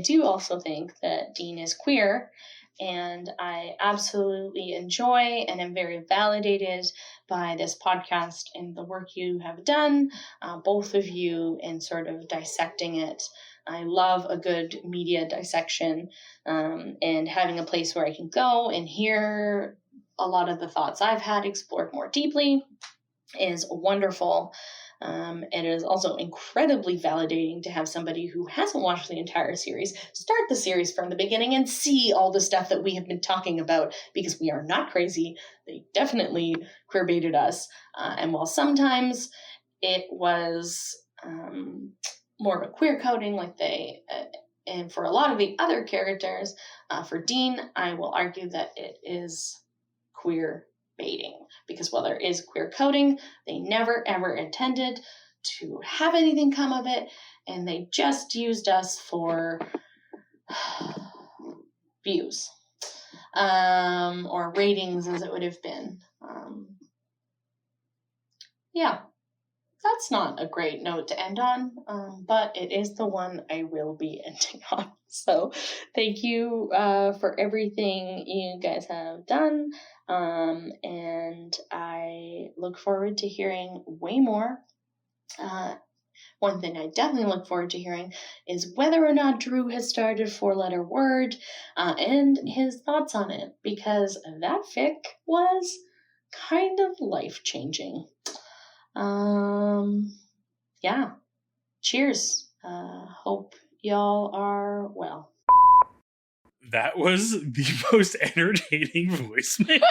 Speaker 3: do also think that Dean is queer, and I absolutely enjoy and am very validated by this podcast and the work you have done, both of you, in sort of dissecting it. I love a good media dissection, and having a place where I can go and hear a lot of the thoughts I've had explored more deeply is wonderful. It is also incredibly validating to have somebody who hasn't watched the entire series start the series from the beginning and see all the stuff that we have been talking about, because we are not crazy. They definitely queerbaited us. And while sometimes it was more of a queer coding, like and for a lot of the other characters, for Dean, I will argue that it is queer baiting, because while there is queer coding, they never ever intended to have anything come of it, and they just used us for views, or ratings, as it would have been. Yeah, that's not a great note to end on, but it is the one I will be ending on. So thank you for everything you guys have done. And I look forward to hearing way more. One thing I definitely look forward to hearing is whether or not Drew has started 4-letter word, and his thoughts on it, because that fic was kind of life-changing. Yeah. Cheers. Hope y'all are well.
Speaker 1: That was the most entertaining voicemail.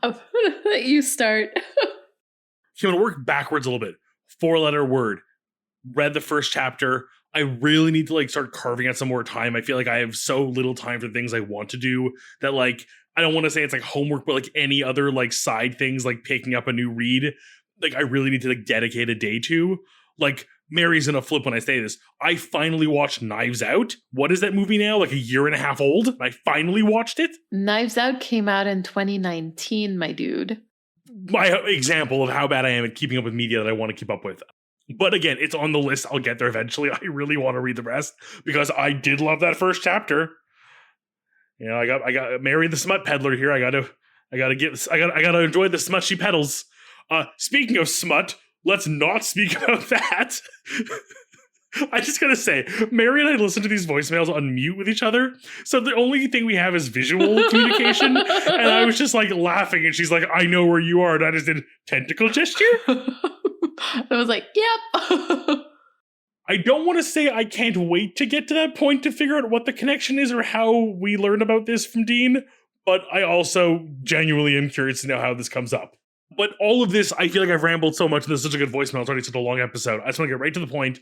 Speaker 2: I'm gonna let you start.
Speaker 1: I'm gonna work backwards a little bit. 4-letter word. Read the first chapter. I really need to start carving out some more time. I feel like I have so little time for things I want to do that I don't want to say it's homework, but any other side things, picking up a new read, I really need to dedicate a day to. Mary's gonna flip when I say this. I finally watched Knives Out. What is that movie now? A year and a half old? I finally watched it.
Speaker 2: Knives Out came out in 2019, my dude.
Speaker 1: My example of how bad I am at keeping up with media that I want to keep up with. But again, it's on the list. I'll get there eventually. I really want to read the rest because I did love that first chapter. I got Mary the Smut Peddler here. I gotta enjoy the smut she peddles. Speaking of smut, let's not speak about that. I just gotta say, Mary and I listen to these voicemails on mute with each other, so the only thing we have is visual communication. And I was just laughing, and she's like, "I know where you are," and I just did tentacle gesture.
Speaker 2: I was like, "Yep."
Speaker 1: I don't want to say I can't wait to get to that point to figure out what the connection is or how we learn about this from Dean, but I also genuinely am curious to know how this comes up. But all of this, I feel like I've rambled so much, and this is such a good voicemail. It's already such a long episode. I just want to get right to the point.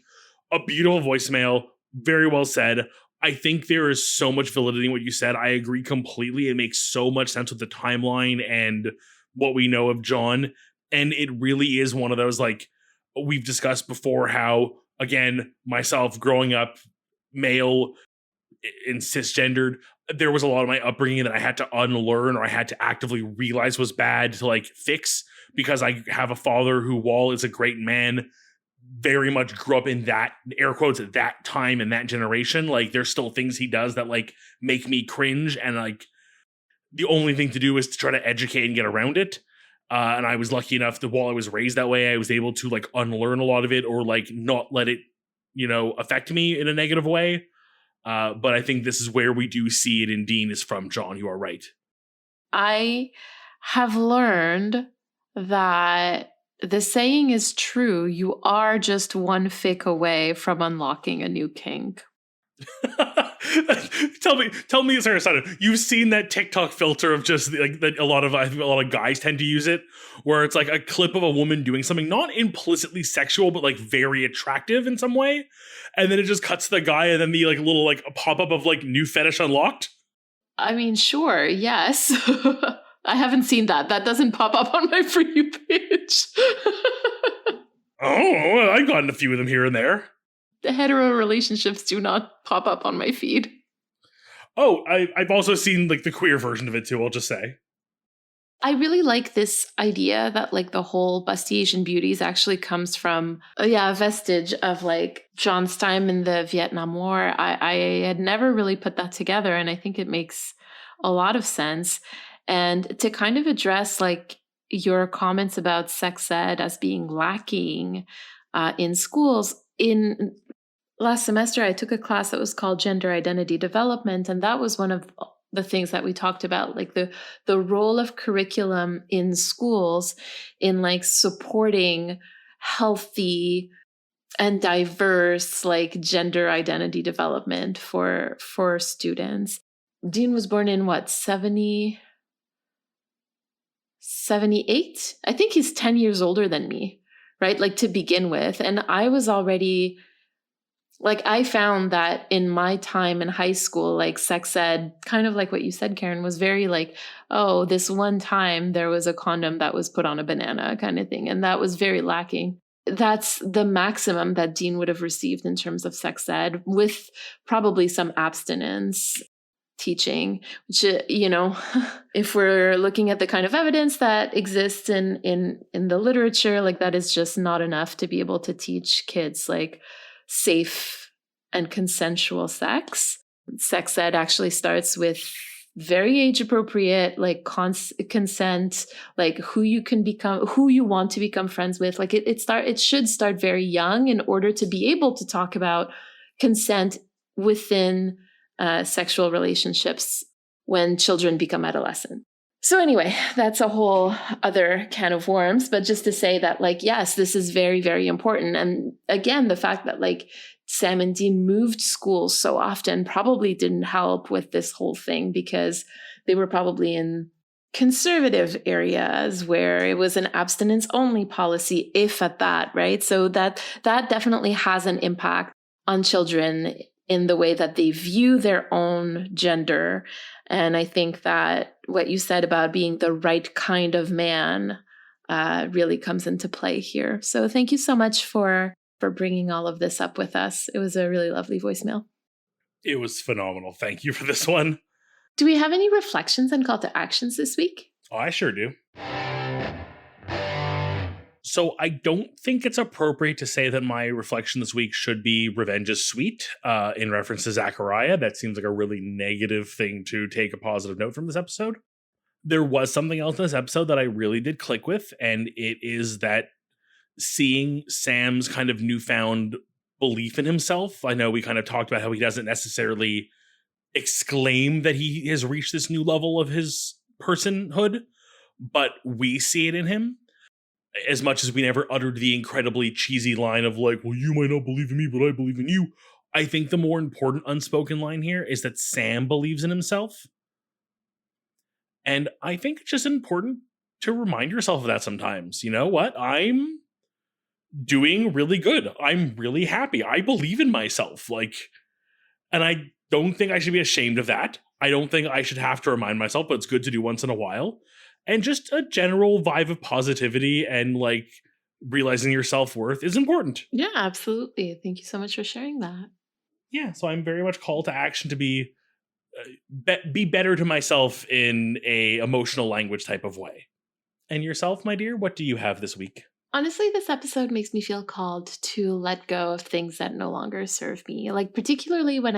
Speaker 1: A beautiful voicemail, very well said. I think there is so much validity in what you said. I agree completely. It makes so much sense with the timeline and what we know of John. And it really is one of those, we've discussed before, how, again, myself growing up male and cisgendered, there was a lot of my upbringing that I had to unlearn or I had to actively realize was bad to fix, because I have a father who, while is a great man, very much grew up in that, air quotes, at that time and that generation. There's still things he does that make me cringe, and the only thing to do is to try to educate and get around it. And I was lucky enough that while I was raised that way, I was able to unlearn a lot of it, or not let it, affect me in a negative way. But I think this is where we do see it in Dean is from John. You are right.
Speaker 2: I have learned that the saying is true. You are just one fic away from unlocking a new kink.
Speaker 1: tell me, sorry, you've seen that TikTok filter of just like that I think a lot of guys tend to use it, where it's like a clip of a woman doing something not implicitly sexual, but like very attractive in some way, and then it just cuts to the guy, and then the like little like pop up of like new fetish unlocked.
Speaker 2: I mean, sure, yes. I haven't seen that. That doesn't pop up on my For You page.
Speaker 1: Oh, I've gotten a few of them here and there.
Speaker 2: The hetero relationships do not pop up on my feed.
Speaker 1: Oh, I've also seen like the queer version of it too, I'll just say.
Speaker 2: I really like this idea that like the whole Busty Asian Beauties actually comes from, a vestige of like John's time in the Vietnam War. I had never really put that together, and I think it makes a lot of sense. And to kind of address like your comments about sex ed as being lacking in schools, in last semester, I took a class that was called Gender Identity Development, and that was one of the things that we talked about, like the role of curriculum in schools in like supporting healthy and diverse like gender identity development for students. Dean was born in what, 78? I think he's 10 years older than me, right? Like to begin with. And I was already like, I found that in my time in high school, like sex ed, kind of like what you said, Karen, was very like, oh, this one time there was a condom that was put on a banana kind of thing. And that was very lacking. That's the maximum that Dean would have received in terms of sex ed, with probably some abstinence teaching, which, if we're looking at the kind of evidence that exists in the literature, like that is just not enough to be able to teach kids like safe and consensual sex. Sex ed actually starts with very age appropriate, like consent, like who you can become, who you want to become friends with. Like it should start very young in order to be able to talk about consent within sexual relationships when children become adolescent. So anyway, that's a whole other can of worms, but just to say that, like, yes, this is very, very important. And again, the fact that like Sam and Dean moved schools so often probably didn't help with this whole thing, because they were probably in conservative areas where it was an abstinence only policy, if at that, right? So that definitely has an impact on children in the way that they view their own gender. And I think that what you said about being the right kind of man really comes into play here. So thank you so much for bringing all of this up with us. It was a really lovely voicemail.
Speaker 1: It was phenomenal. Thank you for this one.
Speaker 2: Do we have any reflections and call to actions this week?
Speaker 1: Oh, I sure do. So I don't think it's appropriate to say that my reflection this week should be revenge is sweet in reference to Zachariah. That seems like a really negative thing to take a positive note from this episode. There was something else in this episode that I really did click with, and it is that seeing Sam's kind of newfound belief in himself. I know we kind of talked about how he doesn't necessarily exclaim that he has reached this new level of his personhood, but we see it in him. As much as we never uttered the incredibly cheesy line of like, well, you might not believe in me, but I believe in you. I think the more important unspoken line here is that Sam believes in himself. And I think it's just important to remind yourself of that sometimes. You know what? I'm doing really good. I'm really happy. I believe in myself. And I don't think I should be ashamed of that. I don't think I should have to remind myself, but it's good to do once in a while. And just a general vibe of positivity and like realizing your self-worth is important.
Speaker 2: Yeah, absolutely. Thank you so much for sharing that.
Speaker 1: Yeah, so I'm very much called to action to be better to myself in a emotional language type of way. And yourself, my dear, what do you have this week?
Speaker 2: Honestly, this episode makes me feel called to let go of things that no longer serve me. Like particularly when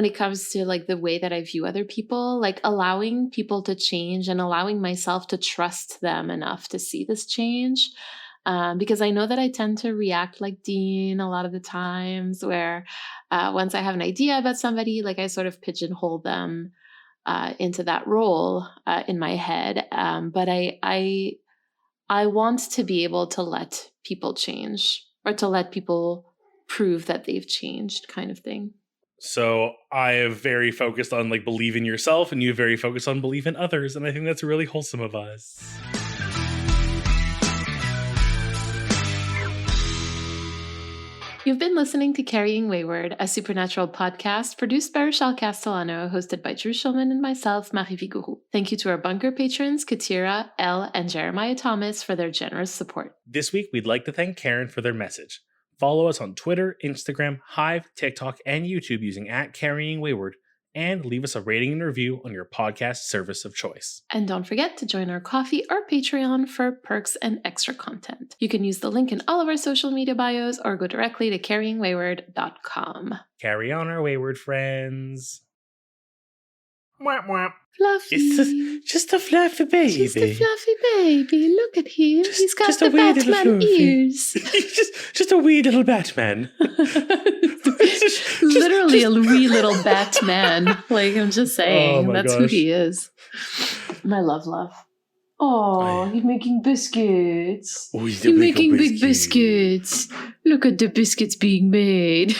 Speaker 2: it comes to like the way that I view other people, like allowing people to change and allowing myself to trust them enough to see this change. Because I know that I tend to react like Dean a lot of the times where once I have an idea about somebody, like I sort of pigeonhole them into that role in my head. But I want to be able to let people change, or to let people prove that they've changed, kind of thing.
Speaker 1: So I am very focused on like believe in yourself, and you very focused on believe in others, and I think that's really wholesome of us.
Speaker 2: You've been listening to Carrying Wayward, a supernatural podcast produced by Rochelle Castellano, hosted by Drew Schulman and myself, Marie Vigourou. Thank you to our bunker patrons, Katira, Elle, and Jeremiah Thomas for their generous support.
Speaker 1: This week, we'd like to thank Karen for their message. Follow us on Twitter, Instagram, Hive, TikTok, and YouTube using @CarryingWayward, and leave us a rating and review on your podcast service of choice.
Speaker 2: And don't forget to join our Ko-fi or Patreon for perks and extra content. You can use the link in all of our social media bios or go directly to carryingwayward.com.
Speaker 1: Carry on, our wayward friends. Mwah, mwah.
Speaker 2: Fluffy.
Speaker 1: It's just a fluffy baby.
Speaker 2: Just a fluffy baby. Look at him. He's got
Speaker 1: just
Speaker 2: the
Speaker 1: a wee little
Speaker 2: Batman
Speaker 1: fluffy.
Speaker 2: ears.
Speaker 1: just a wee little Batman.
Speaker 2: Literally a wee little Batman. Like, I'm just saying.
Speaker 1: Oh my
Speaker 2: That's who
Speaker 1: gosh.
Speaker 2: he is. My love. Oh, he's making biscuits.
Speaker 1: Oh, he's
Speaker 2: He's making big biscuits. Look at the biscuits being made.